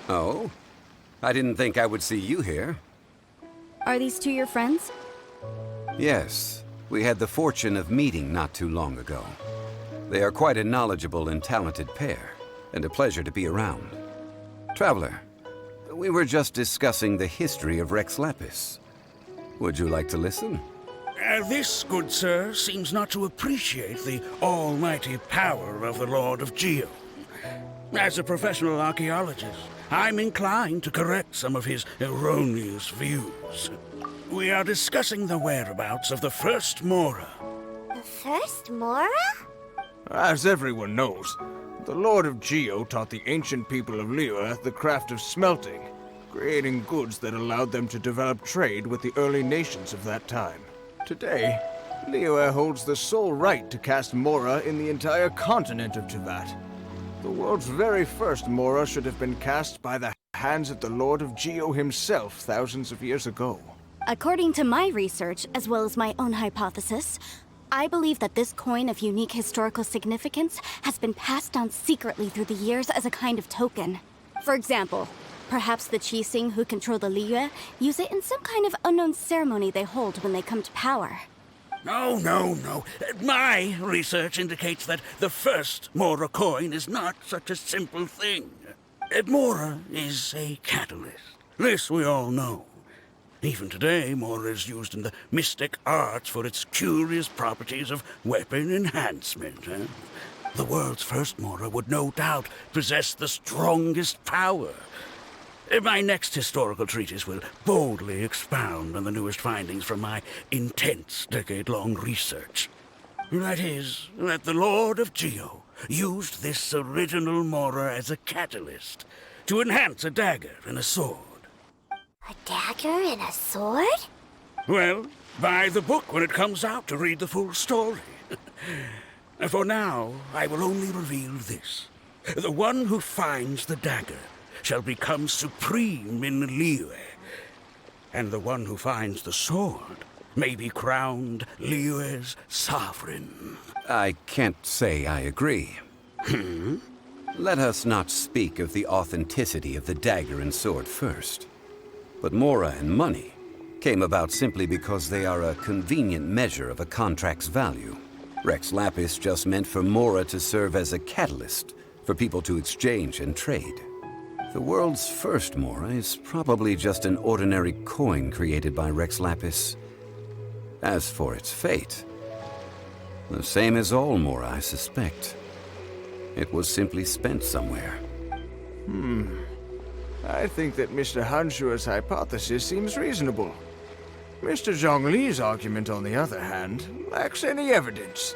Oh? I didn't think I would see you here. Are these two your friends? Yes. We had the fortune of meeting not too long ago. They are quite a knowledgeable and talented pair, and a pleasure to be around. Traveler, we were just discussing the history of Rex Lapis. Would you like to listen? This, good sir, seems not to appreciate the almighty power of the Lord of Geo. As a professional archaeologist, I'm inclined to correct some of his erroneous views. We are discussing the whereabouts of the first Mora. The first Mora? As everyone knows, the Lord of Geo taught the ancient people of Liyue the craft of smelting, creating goods that allowed them to develop trade with the early nations of that time. Today, Liyue holds the sole right to cast Mora in the entire continent of Teyvat. The world's very first Mora should have been cast by the hands of the Lord of Geo himself thousands of years ago. According to my research, as well as my own hypothesis, I believe that this coin of unique historical significance has been passed down secretly through the years as a kind of token. For example, perhaps the Qixing who control the Liyue use it in some kind of unknown ceremony they hold when they come to power. No. My research indicates that the first Mora coin is not such a simple thing. Mora is a catalyst. This we all know. Even today, Mora is used in the mystic arts for its curious properties of weapon enhancement. The world's first Mora would no doubt possess the strongest power. My next historical treatise will boldly expound on the newest findings from my intense decade-long research. That is, that the Lord of Geo used this original Mora as a catalyst to enhance a dagger and a sword. A dagger and a sword? Well, buy the book when it comes out to read the full story. For now, I will only reveal this. The one who finds the dagger shall become supreme in Liyue, and the one who finds the sword may be crowned Liyue's sovereign. I can't say I agree. Let us not speak of the authenticity of the dagger and sword first. But Mora and money came about simply because they are a convenient measure of a contract's value. Rex Lapis just meant for Mora to serve as a catalyst for people to exchange and trade. The world's first Mora is probably just an ordinary coin created by Rex Lapis. As for its fate, the same as all Mora, I suspect. It was simply spent somewhere. I think that Mr. Hanshua's hypothesis seems reasonable. Mr. Zhongli's argument, on the other hand, lacks any evidence.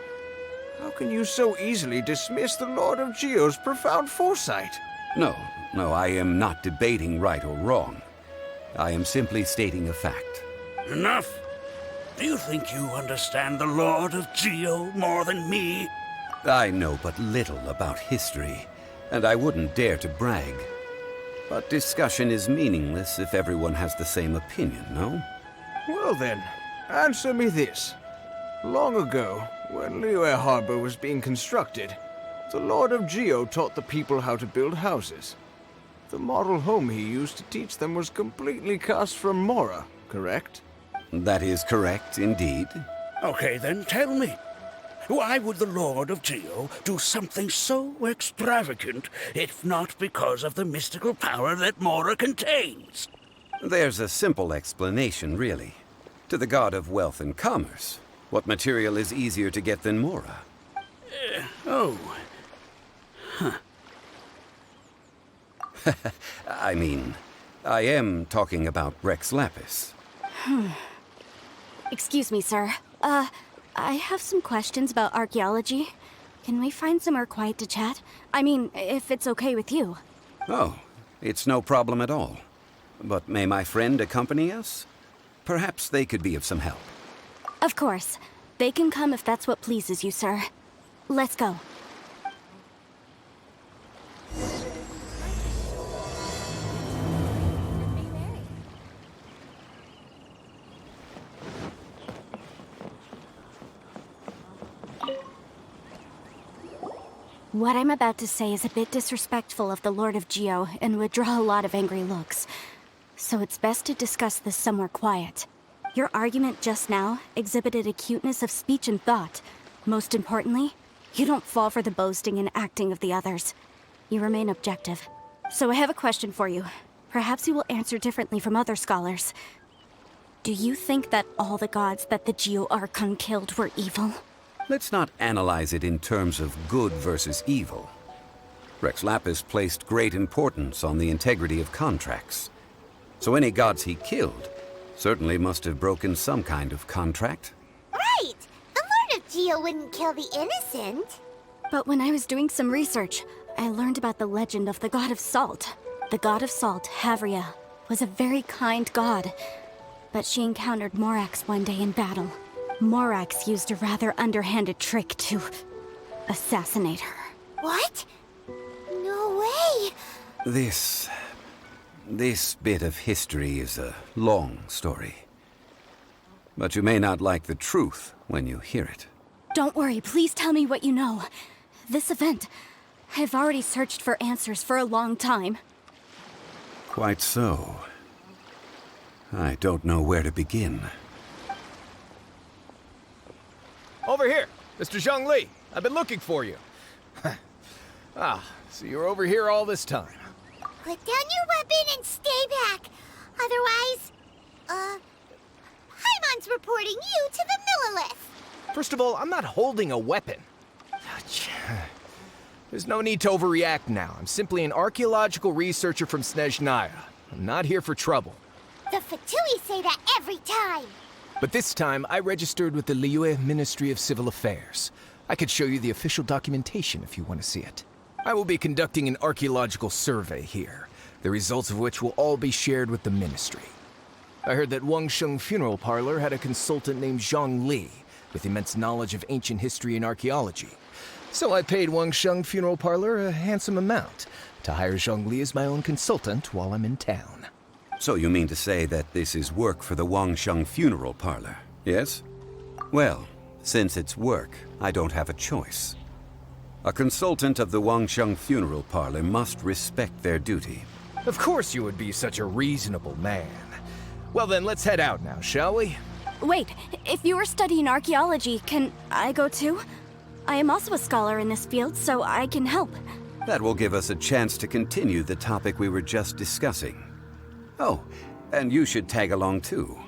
How can you so easily dismiss the Lord of Geo's profound foresight? No, I am not debating right or wrong. I am simply stating a fact. Enough! Do you think you understand the Lord of Geo more than me? I know but little about history, and I wouldn't dare to brag. But discussion is meaningless if everyone has the same opinion, no? Well then, answer me this. Long ago, when Liyue Harbor was being constructed, the Lord of Geo taught the people how to build houses. The model home he used to teach them was completely cast from Mora, correct? That is correct, indeed. Okay, then tell me. Why would the Lord of Geo do something so extravagant, if not because of the mystical power that Mora contains? There's a simple explanation, really. To the god of wealth and commerce, what material is easier to get than Mora? I mean, I am talking about Rex Lapis. Excuse me, sir. I have some questions about archaeology. Can we find somewhere quiet to chat? I mean, if it's okay with you. Oh, it's no problem at all. But may my friend accompany us? Perhaps they could be of some help. Of course. They can come if that's what pleases you, sir. Let's go. What I'm about to say is a bit disrespectful of the Lord of Geo and would draw a lot of angry looks. So it's best to discuss this somewhere quiet. Your argument just now exhibited acuteness of speech and thought. Most importantly, you don't fall for the boasting and acting of the others. You remain objective. So I have a question for you. Perhaps you will answer differently from other scholars. Do you think that all the gods that the Geo Archon killed were evil? Let's not analyze it in terms of good versus evil. Rex Lapis placed great importance on the integrity of contracts. So any gods he killed certainly must have broken some kind of contract. Right! The Lord of Geo wouldn't kill the innocent. But when I was doing some research, I learned about the legend of the god of salt. The god of salt, Havria, was a very kind god. But she encountered Morax one day in battle. Morax used a rather underhanded trick to assassinate her. What? No way! This bit of history is a long story. But you may not like the truth when you hear it. Don't worry, please tell me what you know. This event, I've already searched for answers for a long time. Quite so. I don't know where to begin. Over here, Mr. Zhongli. I've been looking for you. So you're over here all this time. Put down your weapon and stay back. Otherwise, Paimon's reporting you to the Millilith. First of all, I'm not holding a weapon. There's no need to overreact now. I'm simply an archaeological researcher from Snezhnaya. I'm not here for trouble. The Fatui say that every time. But this time, I registered with the Liyue Ministry of Civil Affairs. I could show you the official documentation if you want to see it. I will be conducting an archaeological survey here, the results of which will all be shared with the ministry. I heard that Wangsheng Funeral Parlor had a consultant named Zhongli, with immense knowledge of ancient history and archaeology. So I paid Wangsheng Funeral Parlor a handsome amount to hire Zhongli as my own consultant while I'm in town. So you mean to say that this is work for the Wangsheng Funeral Parlor, yes? Well, since it's work, I don't have a choice. A consultant of the Wangsheng Funeral Parlor must respect their duty. Of course you would be such a reasonable man. Well then, let's head out now, shall we? Wait, if you are studying archaeology, can I go too? I am also a scholar in this field, so I can help. That will give us a chance to continue the topic we were just discussing. Oh, and you should tag along too.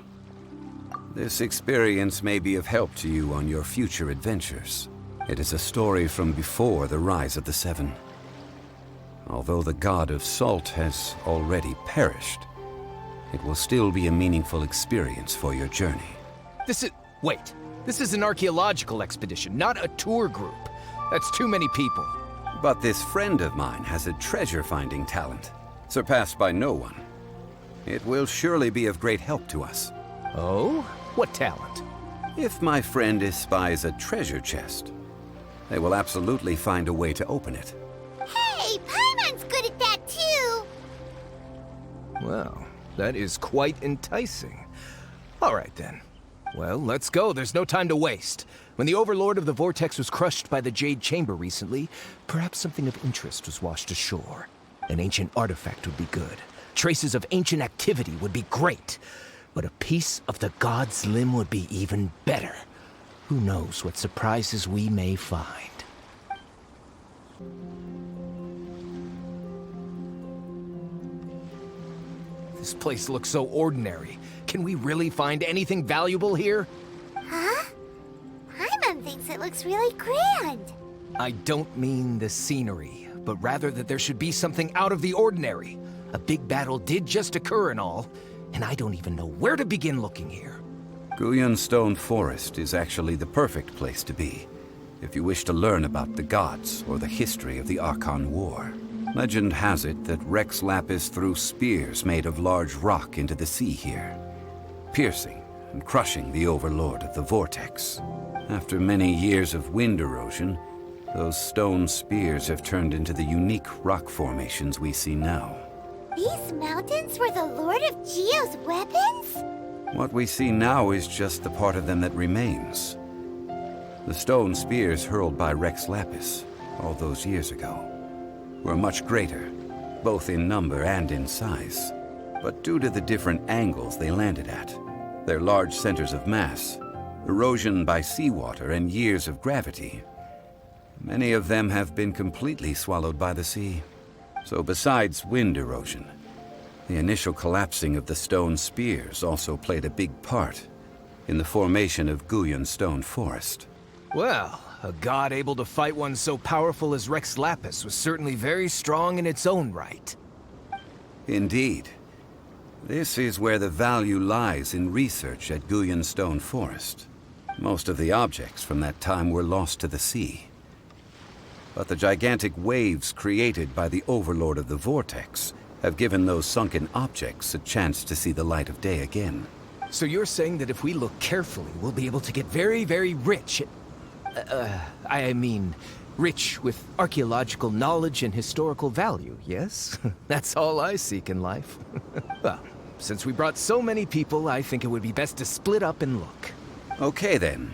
This experience may be of help to you on your future adventures. It is a story from before the rise of the Seven. Although the god of salt has already perished, it will still be a meaningful experience for your journey. Wait. This is an archaeological expedition, not a tour group. That's too many people. But this friend of mine has a treasure-finding talent, surpassed by no one. It will surely be of great help to us. Oh? What talent? If my friend espies a treasure chest, they will absolutely find a way to open it. Hey, Paimon's good at that too. Well, that is quite enticing. All right then. Well, let's go. There's no time to waste. When the Overlord of the Vortex was crushed by the Jade Chamber recently, perhaps something of interest was washed ashore. An ancient artifact would be good. Traces of ancient activity would be great. But a piece of the god's limb would be even better. Who knows what surprises we may find. This place looks so ordinary. Can we really find anything valuable here? Huh? Paimon thinks it looks really grand. I don't mean the scenery, but rather that there should be something out of the ordinary. A big battle did just occur and all, and I don't even know where to begin looking here. Guyan Stone Forest is actually the perfect place to be, if you wish to learn about the gods or the history of the Archon War. Legend has it that Rex Lapis threw spears made of large rock into the sea here, piercing and crushing the Overlord of the Vortex. After many years of wind erosion, those stone spears have turned into the unique rock formations we see now. These mountains were the Lord of Geo's weapons? What we see now is just the part of them that remains. The stone spears hurled by Rex Lapis all those years ago, were much greater, both in number and in size. But due to the different angles they landed at, their large centers of mass, erosion by seawater, and years of gravity, many of them have been completely swallowed by the sea. So besides wind erosion, the initial collapsing of the stone spears also played a big part in the formation of Guyun Stone Forest. Well, a god able to fight one so powerful as Rex Lapis was certainly very strong in its own right. Indeed. This is where the value lies in research at Guyun Stone Forest. Most of the objects from that time were lost to the sea. But the gigantic waves created by the Overlord of the Vortex have given those sunken objects a chance to see the light of day again. So you're saying that if we look carefully, we'll be able to get very, very rich rich with archaeological knowledge and historical value, yes? That's all I seek in life. Well, since we brought so many people, I think it would be best to split up and look. Okay then.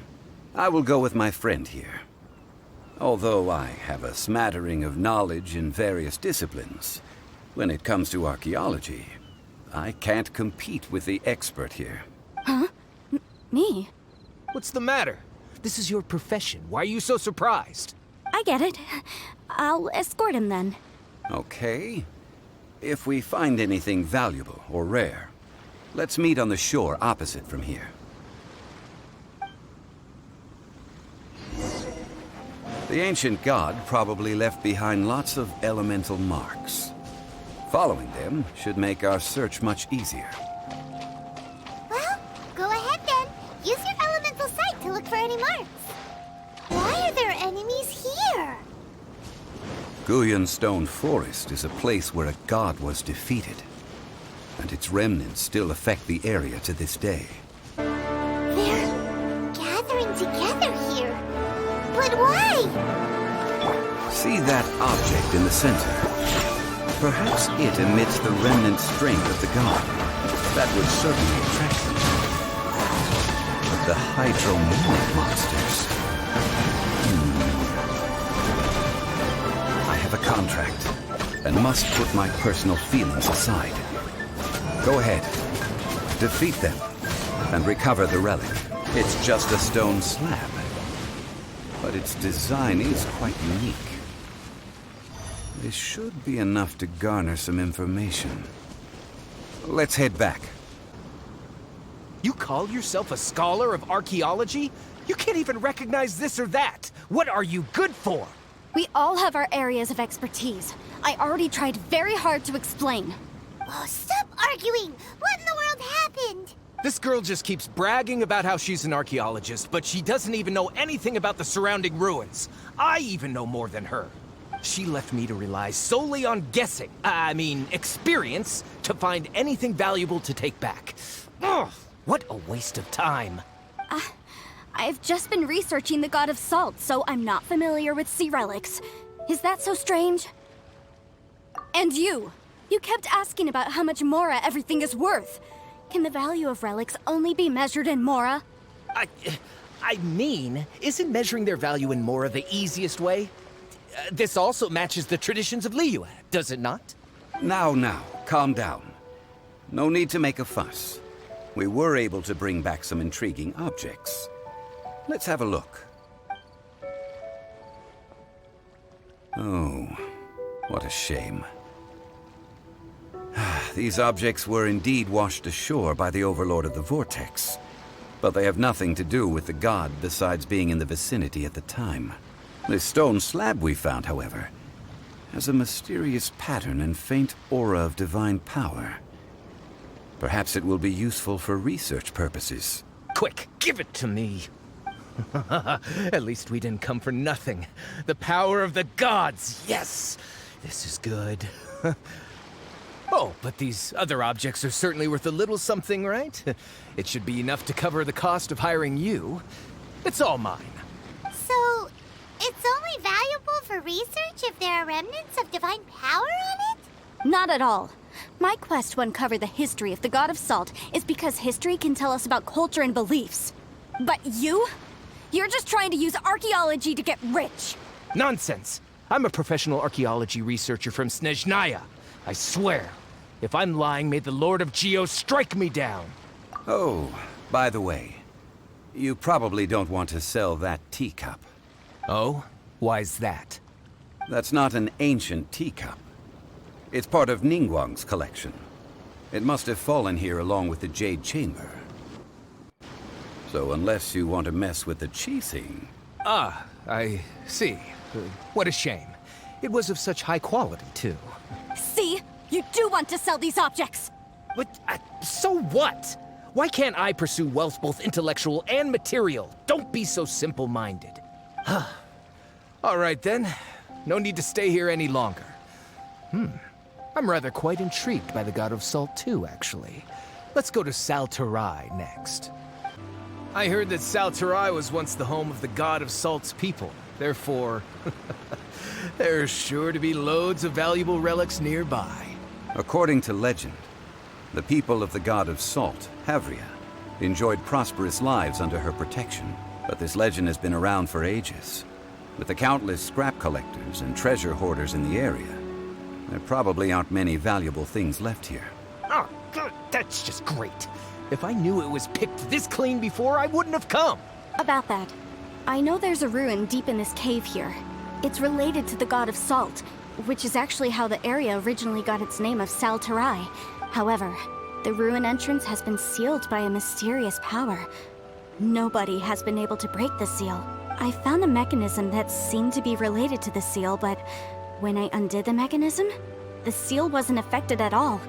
I will go with my friend here. Although I have a smattering of knowledge in various disciplines, when it comes to archaeology, I can't compete with the expert here. Huh? Me? What's the matter? This is your profession. Why are you so surprised? I get it. I'll escort him then. Okay. If we find anything valuable or rare, let's meet on the shore opposite from here. The ancient god probably left behind lots of elemental marks. Following them should make our search much easier. Well, go ahead then. Use your elemental sight to look for any marks. Why are there enemies here? Guyun Stone Forest is a place where a god was defeated, and its remnants still affect the area to this day. They're gathering together here. But why? See that object in the center? Perhaps it emits the remnant strength of the god. That would certainly attract them. But the hydromorphic monsters... I have a contract, and must put my personal feelings aside. Go ahead. Defeat them, and recover the relic. It's just a stone slab, but its design is quite unique. This should be enough to garner some information. Let's head back. You call yourself a scholar of archaeology? You can't even recognize this or that. What are you good for? We all have our areas of expertise. I already tried very hard to explain. Oh, stop arguing! What in the world happened? This girl just keeps bragging about how she's an archaeologist, but she doesn't even know anything about the surrounding ruins. I even know more than her. She left me to rely solely on guessing, experience, to find anything valuable to take back. Ugh, what a waste of time. I've just been researching the God of Salt, so I'm not familiar with sea relics. Is that so strange? And you kept asking about how much Mora everything is worth. Can the value of relics only be measured in Mora? Isn't measuring their value in Mora the easiest way? This also matches the traditions of Liyue, does it not? Now, calm down. No need to make a fuss. We were able to bring back some intriguing objects. Let's have a look. Oh, what a shame. These objects were indeed washed ashore by the Overlord of the Vortex, but they have nothing to do with the god besides being in the vicinity at the time. This stone slab we found, however, has a mysterious pattern and faint aura of divine power. Perhaps it will be useful for research purposes. Quick, give it to me. At least we didn't come for nothing. The power of the gods, yes! This is good. Oh, but these other objects are certainly worth a little something, right? It should be enough to cover the cost of hiring you. It's all mine. So, it's only valuable for research if there are remnants of divine power on it? Not at all. My quest to uncover the history of the God of Salt is because history can tell us about culture and beliefs. But you're just trying to use archaeology to get rich. Nonsense! I'm a professional archaeology researcher from Snezhnaya. I swear, if I'm lying, may the Lord of Geo strike me down. Oh, by the way, you probably don't want to sell that teacup. Oh? Why's that? That's not an ancient teacup. It's part of Ningguang's collection. It must have fallen here along with the Jade Chamber. So unless you want to mess with the qixing... Ah, I see. What a shame. It was of such high quality, too. See? You do want to sell these objects! But, so what? Why can't I pursue wealth both intellectual and material? Don't be so simple-minded. All right, then. No need to stay here any longer. I'm rather quite intrigued by the God of Salt, too, actually. Let's go to Salterai next. I heard that Salterai was once the home of the God of Salt's people. Therefore, there's sure to be loads of valuable relics nearby. According to legend, the people of the God of Salt, Havria, enjoyed prosperous lives under her protection. But this legend has been around for ages. With the countless scrap collectors and treasure hoarders in the area, there probably aren't many valuable things left here. Oh, good. That's just great. If I knew it was picked this clean before, I wouldn't have come. About that, I know there's a ruin deep in this cave here. It's related to the God of Salt, which is actually how the area originally got its name of Salterai. However, the ruin entrance has been sealed by a mysterious power. Nobody has been able to break the seal. I found a mechanism that seemed to be related to the seal, but when I undid the mechanism, the seal wasn't affected at all.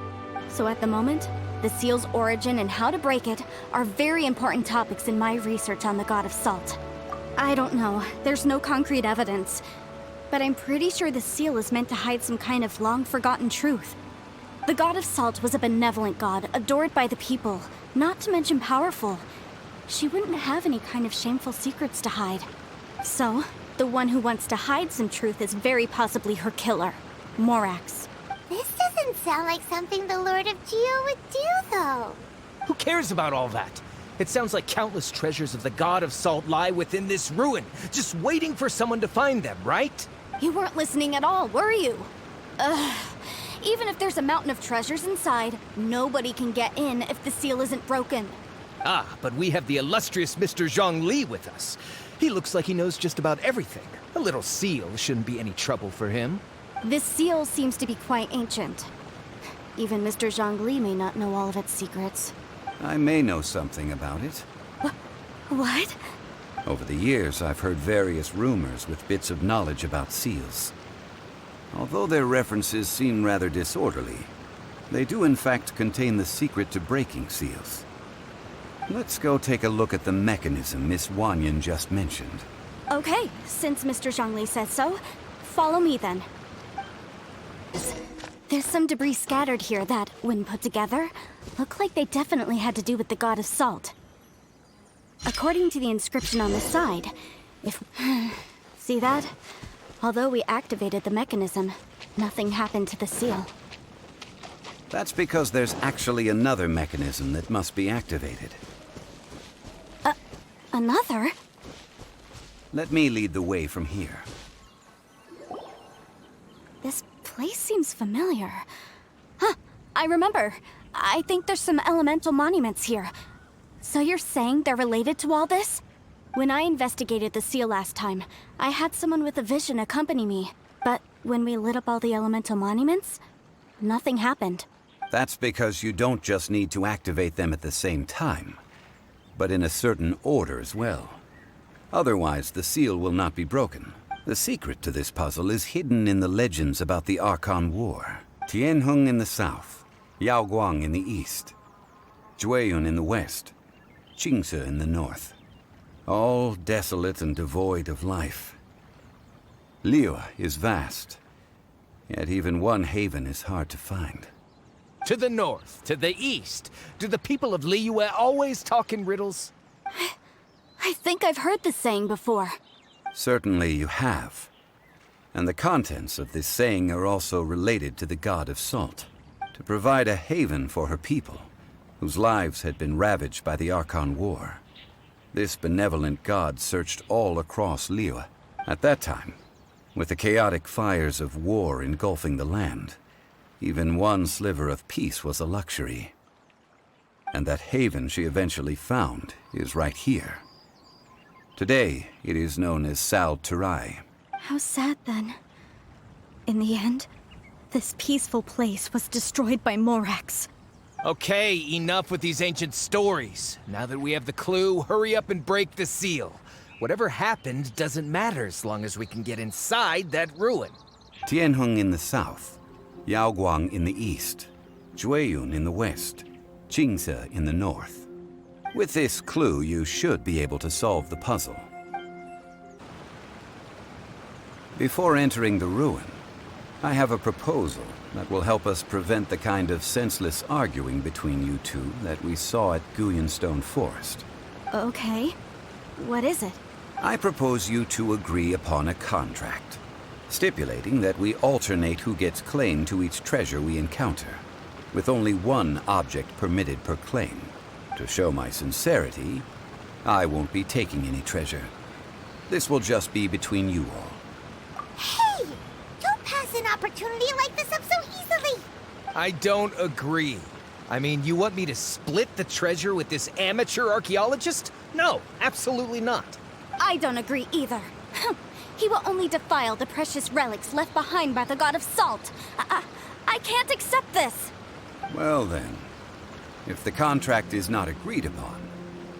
So at the moment, the seal's origin and how to break it are very important topics in my research on the God of Salt. I don't know, there's no concrete evidence, but I'm pretty sure the seal is meant to hide some kind of long-forgotten truth. The God of Salt was a benevolent god, adored by the people, not to mention powerful. She wouldn't have any kind of shameful secrets to hide. So, the one who wants to hide some truth is very possibly her killer, Morax. This doesn't sound like something the Lord of Geo would do, though. Who cares about all that? It sounds like countless treasures of the God of Salt lie within this ruin, just waiting for someone to find them, right? You weren't listening at all, were you? Even if there's a mountain of treasures inside, nobody can get in if the seal isn't broken. Ah, but we have the illustrious Mr. Zhongli with us. He looks like he knows just about everything. A little seal shouldn't be any trouble for him. This seal seems to be quite ancient. Even Mr. Zhongli may not know all of its secrets. I may know something about it. What? Over the years, I've heard various rumors with bits of knowledge about seals. Although their references seem rather disorderly, they do in fact contain the secret to breaking seals. Let's go take a look at the mechanism Miss Wanyan just mentioned. Okay, since Mr. Zhongli says so, follow me then. There's some debris scattered here that, when put together, look like they definitely had to do with the God of Salt. According to the inscription on the side, if... See that? Although we activated the mechanism, nothing happened to the seal. That's because there's actually another mechanism that must be activated. Another? Let me lead the way from here. This place seems familiar. Huh, I remember. I think there's some elemental monuments here. So you're saying they're related to all this? When I investigated the seal last time, I had someone with a vision accompany me. But when we lit up all the elemental monuments, nothing happened. That's because you don't just need to activate them at the same time, but in a certain order as well. Otherwise, the seal will not be broken. The secret to this puzzle is hidden in the legends about the Archon War. Tianheng in the south, Yaoguang in the east, Jueyun in the west, Xingqiu in the north. All desolate and devoid of life. Liyue is vast, yet even one haven is hard to find. To the north, to the east. Do the people of Liyue always talk in riddles? I think I've heard this saying before. Certainly you have. And the contents of this saying are also related to the God of Salt. To provide a haven for her people, whose lives had been ravaged by the Archon War. This benevolent god searched all across Liyue. At that time, With the chaotic fires of war engulfing the land, even one sliver of peace was a luxury. And that haven she eventually found is right here. Today, it is known as Sal Turai. How sad then. In the end, this peaceful place was destroyed by Morax. Okay, enough with these ancient stories. Now that we have the clue, hurry up and break the seal. Whatever happened doesn't matter as long as we can get inside that ruin. Tianheng in the south, Yaoguang in the east, Jueyun in the west, Qingce in the north. With this clue, you should be able to solve the puzzle. Before entering the ruin, I have a proposal that will help us prevent the kind of senseless arguing between you two that we saw at Guyanstone Forest. Okay. What is it? I propose you two agree upon a contract, stipulating that we alternate who gets claim to each treasure we encounter, with only one object permitted per claim. To show my sincerity, I won't be taking any treasure. This will just be between you all. Hey! Don't pass an opportunity like this up so easily! I don't agree. I mean, you want me to split the treasure with this amateur archaeologist? No, absolutely not. I don't agree either. He will only defile the precious relics left behind by the god of salt. I can't accept this. Well then, if the contract is not agreed upon,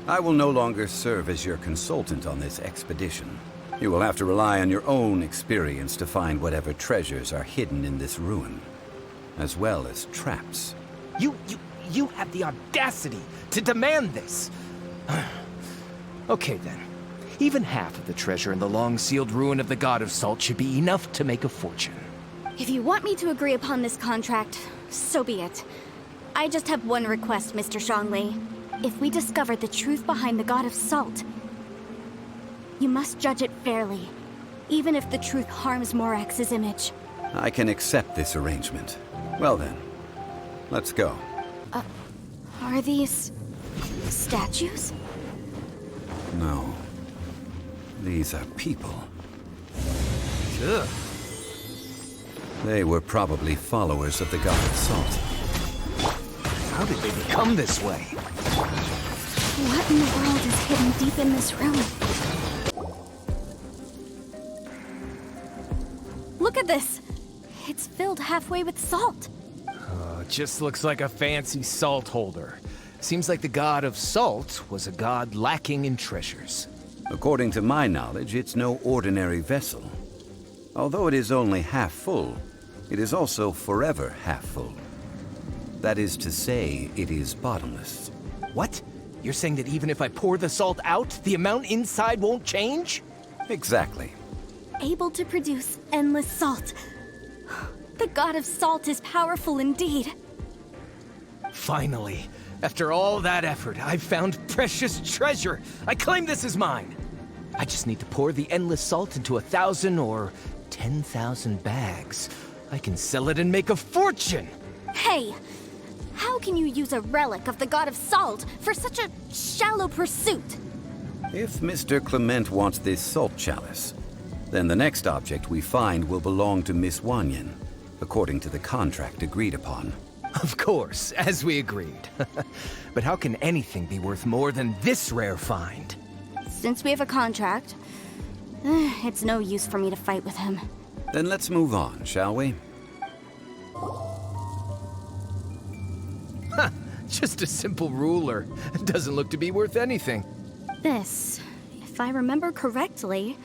I will no longer serve as your consultant on this expedition. You will have to rely on your own experience to find whatever treasures are hidden in this ruin, as well as traps. You have the audacity to demand this. Okay then. Even half of the treasure in the long-sealed ruin of the God of Salt should be enough to make a fortune. If you want me to agree upon this contract, so be it. I just have one request, Mr. Zhongli. If we discover the truth behind the God of Salt, you must judge it fairly, even if the truth harms Morax's image. I can accept this arrangement. Well then, let's go. Are these statues? No. These are people. Ugh. They were probably followers of the God of Salt. How did they become this way? What in the world is hidden deep in this room? Look at this! It's filled halfway with salt. It just looks like a fancy salt holder. Seems like the God of Salt was a god lacking in treasures. According to my knowledge, it's no ordinary vessel. Although it is only half full, it is also forever half full. That is to say, it is bottomless. What? You're saying that even if I pour the salt out, the amount inside won't change? Exactly. Able to produce endless salt. The God of Salt is powerful indeed. Finally, after all that effort, I've found precious treasure. I claim this as mine. I just need to pour the endless salt into 1,000 or 10,000 bags. I can sell it and make a fortune. Hey! How can you use a relic of the God of Salt for such a shallow pursuit? If Mr. Clement wants this salt chalice, then the next object we find will belong to Miss Wanyan, according to the contract agreed upon. Of course, as we agreed. But how can anything be worth more than this rare find? Since we have a contract, it's no use for me to fight with him. Then let's move on, shall we? Just a simple ruler. It doesn't look to be worth anything. This, if I remember correctly,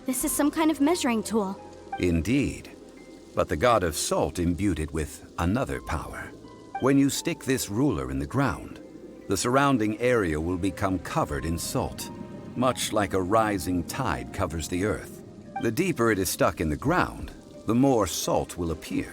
this is some kind of measuring tool. Indeed. But the God of Salt imbued it with another power. When you stick this ruler in the ground, the surrounding area will become covered in salt, much like a rising tide covers the earth. The deeper it is stuck in the ground, the more salt will appear.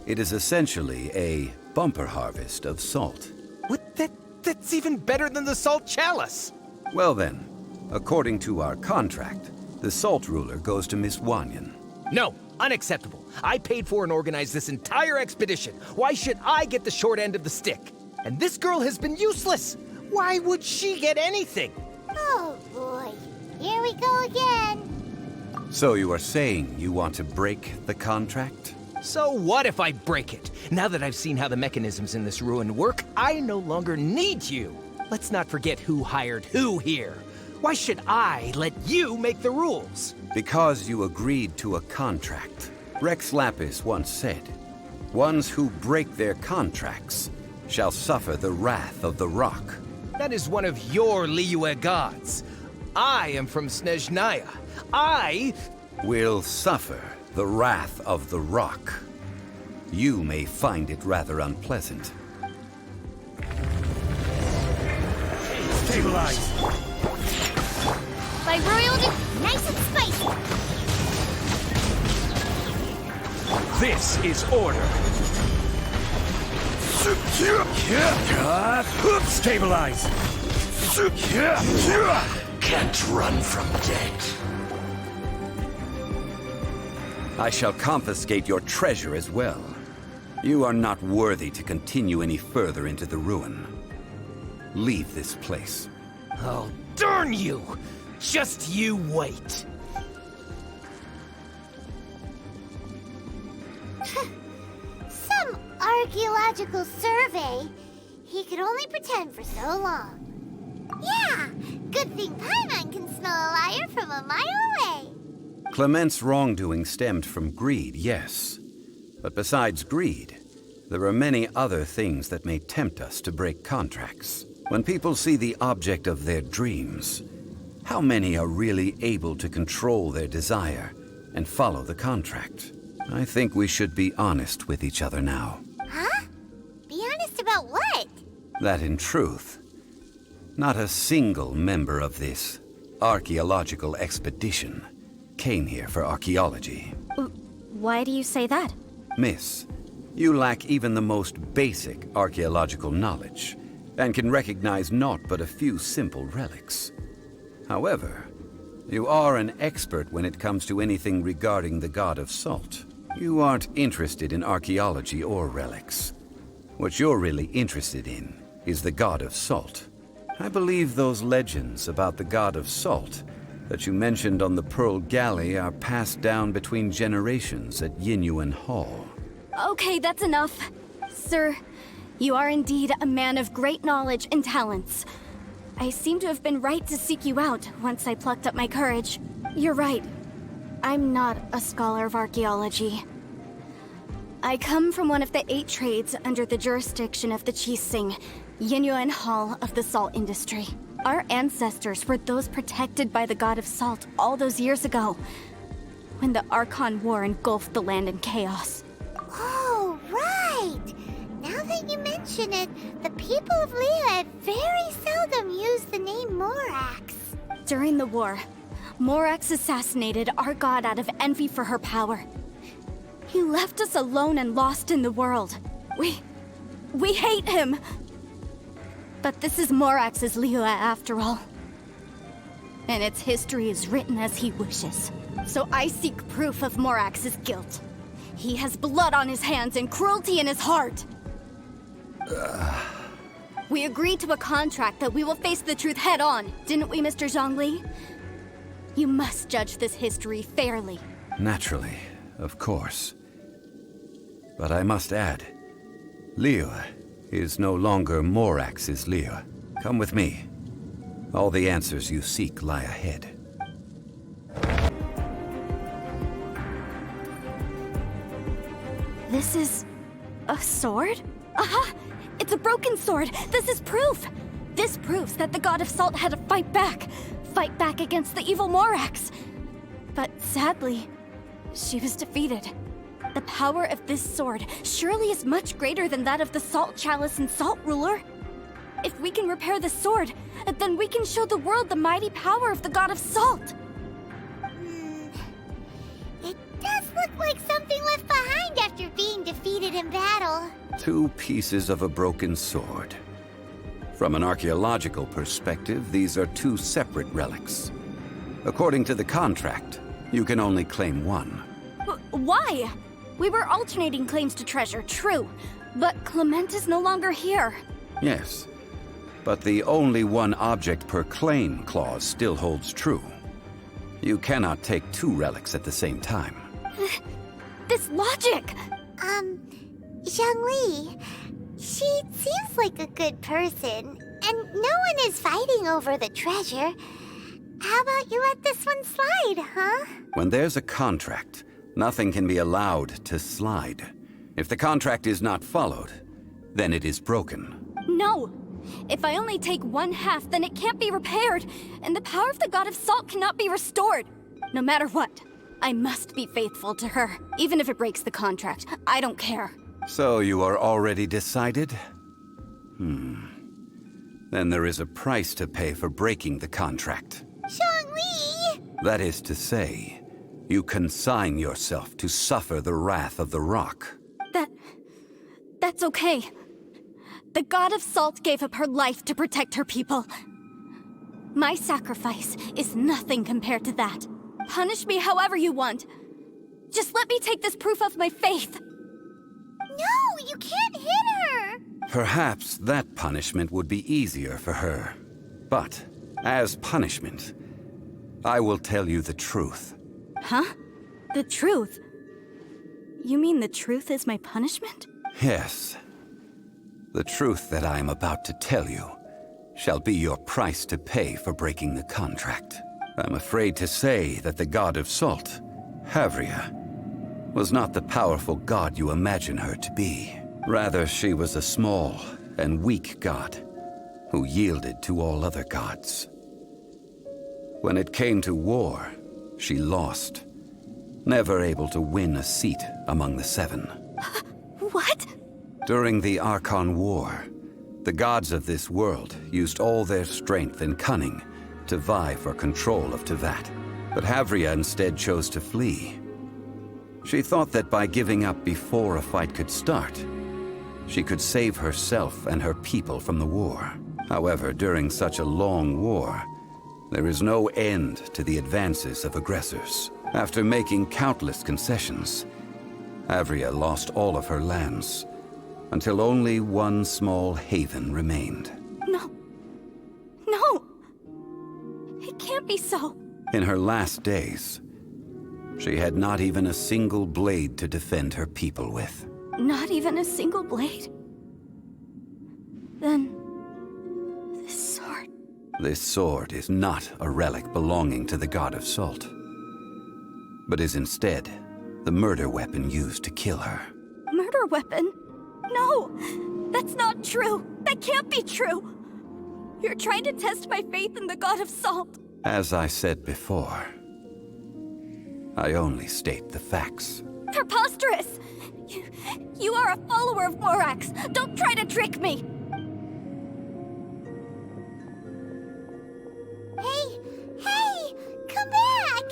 It is essentially a bumper harvest of salt. What? That's even better than the salt chalice! Well then, according to our contract, the salt ruler goes to Miss Wanyan. No, unacceptable. I paid for and organized this entire expedition. Why should I get the short end of the stick? And this girl has been useless. Why would she get anything? Oh boy, here we go again. So you are saying you want to break the contract? So what if I break it? Now that I've seen how the mechanisms in this ruin work, I no longer need you. Let's not forget who hired who here. Why should I let you make the rules? Because you agreed to a contract. Rex Lapis once said, "Ones who break their contracts shall suffer the wrath of the rock." That is one of your Liyue gods. I am from Snezhnaya. I will suffer the wrath of the rock. You may find it rather unpleasant. Stabilize! By royalty, nice and spicy. This is order. Stabilize! Can't run from death. I shall confiscate your treasure as well. You are not worthy to continue any further into the ruin. Leave this place. Oh, darn you! Just you wait. Some archaeological survey. He could only pretend for so long. Yeah, good thing Paimon can smell a liar from a mile away. Clement's wrongdoing stemmed from greed, yes. But besides greed, there are many other things that may tempt us to break contracts. When people see the object of their dreams, how many are really able to control their desire and follow the contract? I think we should be honest with each other now. Huh? Be honest about what? That in truth, not a single member of this archaeological expedition came here for archaeology. Why do you say that? Miss, you lack even the most basic archaeological knowledge, and can recognize naught but a few simple relics. However, you are an expert when it comes to anything regarding the god of salt. You aren't interested in archaeology or relics. What you're really interested in is the god of salt. I believe those legends about the god of salt that you mentioned on the Pearl Galley are passed down between generations at Yinyuan Hall. Okay, that's enough. Sir, you are indeed a man of great knowledge and talents. I seem to have been right to seek you out once I plucked up my courage. You're right. I'm not a scholar of archaeology. I come from one of the 8 trades under the jurisdiction of the Qixing, Yinyuan Hall of the salt industry. Our ancestors were those protected by the god of salt all those years ago, when the Archon War engulfed the land in chaos. Oh, right! Now that you mention it, the people of Liyue very seldom use the name Morax. During the war, Morax assassinated our god out of envy for her power. He left us alone and lost in the world. We hate him! But this is Morax's Liyue after all. And its history is written as he wishes. So I seek proof of Morax's guilt. He has blood on his hands and cruelty in his heart. We agreed to a contract that we will face the truth head on, didn't we, Mr. Zhongli? You must judge this history fairly. Naturally, of course. But I must add, Liyue is no longer Morax's Liyue. Come with me. All the answers you seek lie ahead. This is a sword? Aha! It's a broken sword! This is proof! This proves that the god of salt had to fight back against the evil Morax. But sadly, she was defeated. The power of this sword surely is much greater than that of the Salt Chalice and Salt Ruler. If we can repair the sword, then we can show the world the mighty power of the god of salt. It does look like something left behind after being defeated in battle. 2 pieces of a broken sword. From an archaeological perspective, these are 2 separate relics. According to the contract, you can only claim one. Why? We were alternating claims to treasure, true. But Clement is no longer here. Yes, but the only one object per claim clause still holds true. You cannot take two relics at the same time. This logic! Zhongli, she seems like a good person, and no one is fighting over the treasure. How about you let this one slide, huh? When there's a contract, nothing can be allowed to slide. If the contract is not followed, then it is broken. No! If I only take one half, then it can't be repaired, and the power of the God of Salt cannot be restored. No matter what, I must be faithful to her. Even if it breaks the contract, I don't care. So you are already decided? Then there is a price to pay for breaking the contract. Zhongli! That is to say, you consign yourself to suffer the wrath of the rock. That's okay. The God of Salt gave up her life to protect her people. My sacrifice is nothing compared to that. Punish me however you want. Just let me take this proof of my faith. No, you can't hit her! Perhaps that punishment would be easier for her. But, as punishment, I will tell you the truth. Huh? The truth? You mean the truth is my punishment? Yes. The truth that I am about to tell you shall be your price to pay for breaking the contract. I'm afraid to say that the God of Salt, Havria, was not the powerful god you imagine her to be. Rather, she was a small and weak god who yielded to all other gods. When it came to war, she lost, never able to win a seat among the seven. What? During the Archon War, the gods of this world used all their strength and cunning to vie for control of Teyvat. But Havria instead chose to flee. She thought that by giving up before a fight could start, she could save herself and her people from the war. However, during such a long war, there is no end to the advances of aggressors. After making countless concessions, Havria lost all of her lands, until only one small haven remained. No. No! It can't be so. In her last days, she had not even a single blade to defend her people with. Not even a single blade? Then... this sword... This sword is not a relic belonging to the God of Salt, but is instead the murder weapon used to kill her. Murder weapon? No! That's not true! That can't be true! You're trying to test my faith in the God of Salt! As I said before, I only state the facts. Preposterous! You are a follower of Morax! Don't try to trick me! Hey! Come back!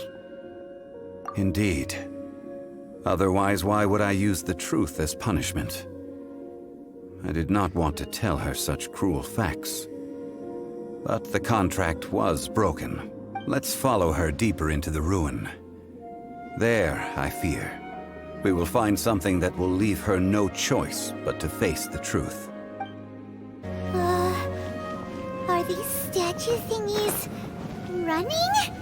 Indeed. Otherwise, why would I use the truth as punishment? I did not want to tell her such cruel facts. But the contract was broken. Let's follow her deeper into the ruin. There, I fear, we will find something that will leave her no choice but to face the truth. Are these statue thingies running?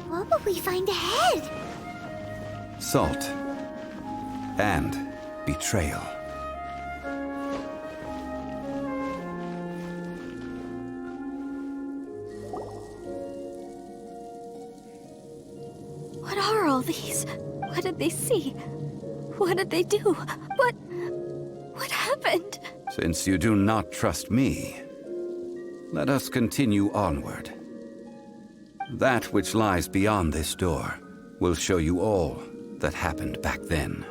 What will we find ahead? Salt and betrayal. What are all these? What did they see? What did they do? What happened? Since you do not trust me, let us continue onward. That which lies beyond this door will show you all that happened back then.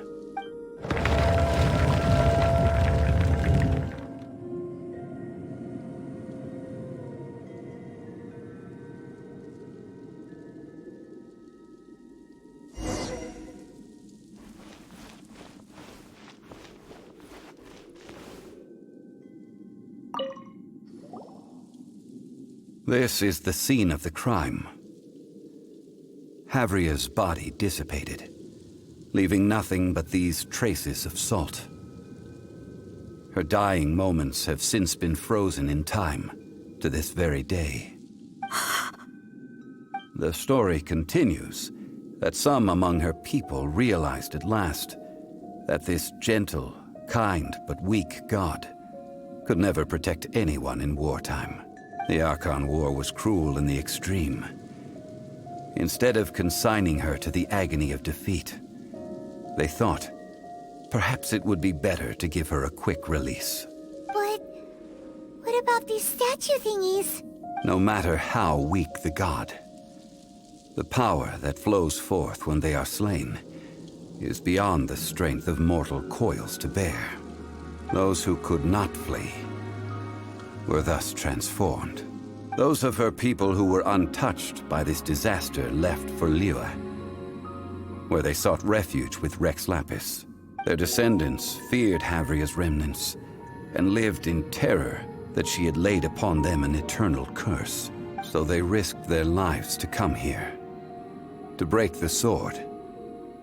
This is the scene of the crime. Havria's body dissipated, leaving nothing but these traces of salt. Her dying moments have since been frozen in time to this very day. The story continues that some among her people realized at last that this gentle, kind, but weak god could never protect anyone in wartime. The Archon War was cruel in the extreme. Instead of consigning her to the agony of defeat, they thought perhaps it would be better to give her a quick release. But what about these statue thingies? No matter how weak the god, the power that flows forth when they are slain is beyond the strength of mortal coils to bear. Those who could not flee were thus transformed. Those of her people who were untouched by this disaster left for Liyue, where they sought refuge with Rex Lapis. Their descendants feared Havria's remnants and lived in terror that she had laid upon them an eternal curse. So they risked their lives to come here, to break the sword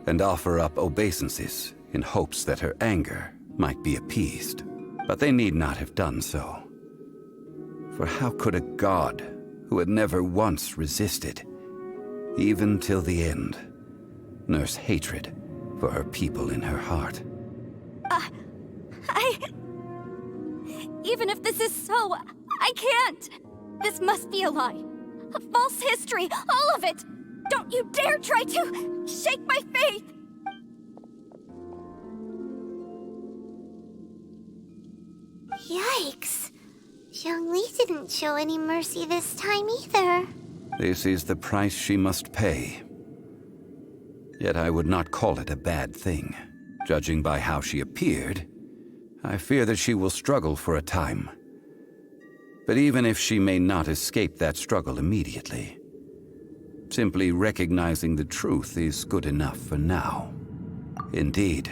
and offer up obeisances in hopes that her anger might be appeased. But they need not have done so. For how could a god who had never once resisted, even till the end, nurse hatred for her people in her heart? Even if this is so, I can't! This must be a lie. A false history, all of it! Don't you dare try to shake my faith! Yikes. Zhongli didn't show any mercy this time either. This is the price she must pay. Yet I would not call it a bad thing. Judging by how she appeared, I fear that she will struggle for a time. But even if she may not escape that struggle immediately, simply recognizing the truth is good enough for now. Indeed,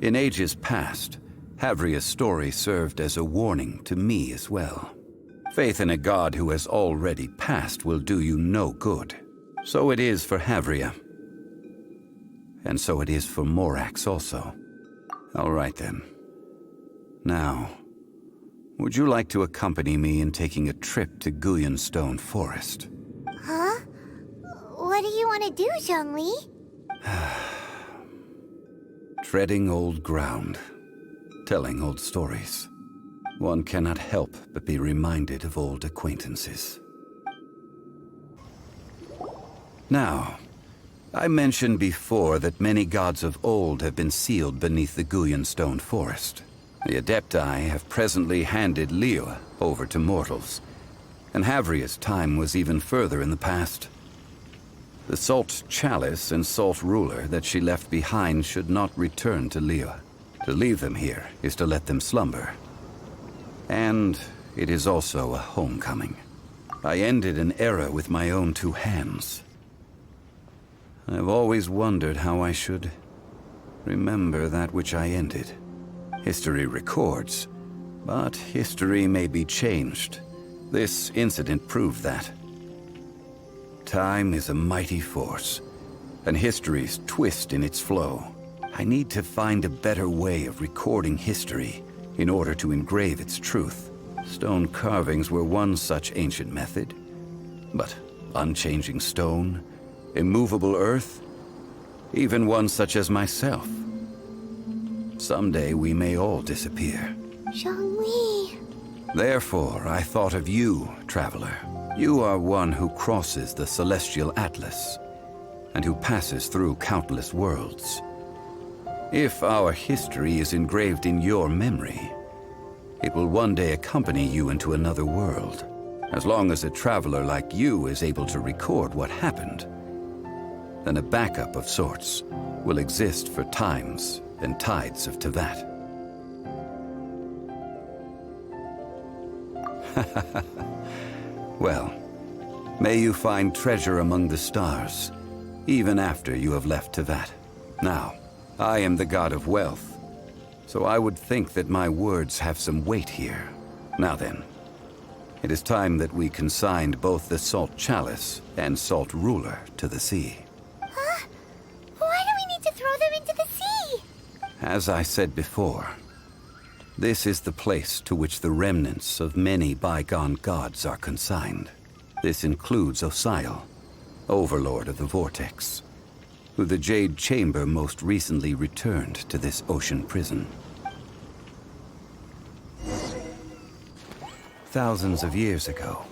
in ages past, Havria's story served as a warning to me as well. Faith in a god who has already passed will do you no good. So it is for Havria. And so it is for Morax also. All right then. Now, would you like to accompany me in taking a trip to Guyonstone Forest? Huh? What do you want to do, Zhongli? Treading old ground, telling old stories. One cannot help but be reminded of old acquaintances. Now, I mentioned before that many gods of old have been sealed beneath the Guyonstone Forest. The Adepti have presently handed Liyue over to mortals, and Havria's time was even further in the past. The Salt Chalice and Salt Ruler that she left behind should not return to Liyue. To leave them here is to let them slumber. And it is also a homecoming. I ended an era with my own two hands. I've always wondered how I should remember that which I ended. History records, but history may be changed. This incident proved that. Time is a mighty force, and history's twist in its flow. I need to find a better way of recording history in order to engrave its truth. Stone carvings were one such ancient method, but unchanging stone, immovable earth, even one such as myself. Someday we may all disappear. Zhongli. Therefore, I thought of you, traveler. You are one who crosses the celestial atlas, and who passes through countless worlds. If our history is engraved in your memory, it will one day accompany you into another world. As long as a traveler like you is able to record what happened, then a backup of sorts will exist for times and tides of Teyvat. Well, may you find treasure among the stars, even after you have left Teyvat. Now, I am the god of wealth, so I would think that my words have some weight here. Now then, it is time that we consigned both the Salt Chalice and Salt Ruler to the sea. Huh? Why do we need to throw them into the sea? As I said before, this is the place to which the remnants of many bygone gods are consigned. This includes Osial, Overlord of the Vortex, who the Jade Chamber most recently returned to this ocean prison. Thousands of years ago,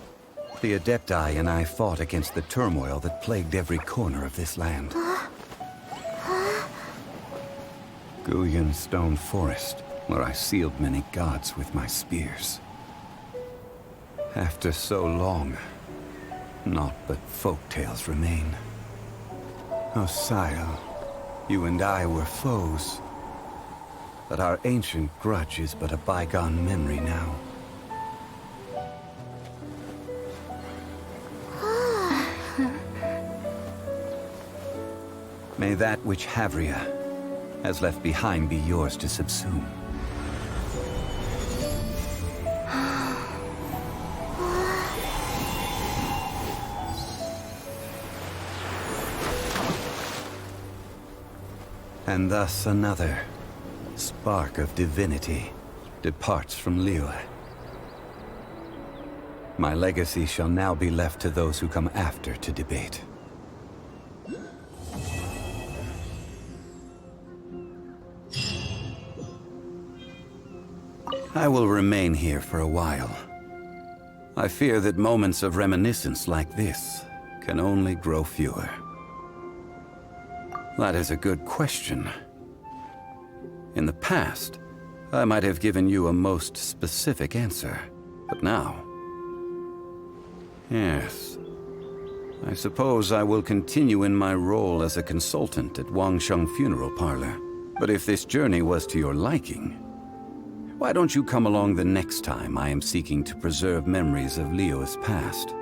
the Adepti and I fought against the turmoil that plagued every corner of this land. Guyan Stone Forest, where I sealed many gods with my spears. After so long, naught but folk tales remain. Oh, sire, you and I were foes. But our ancient grudge is but a bygone memory now. May that which Havria has left behind be yours to subsume. And thus another spark of divinity departs from Liyue. My legacy shall now be left to those who come after to debate. I will remain here for a while. I fear that moments of reminiscence like this can only grow fewer. That is a good question. In the past, I might have given you a most specific answer, but now... Yes. I suppose I will continue in my role as a consultant at Wangsheng Funeral Parlor. But if this journey was to your liking, why don't you come along the next time I am seeking to preserve memories of Liyue's past?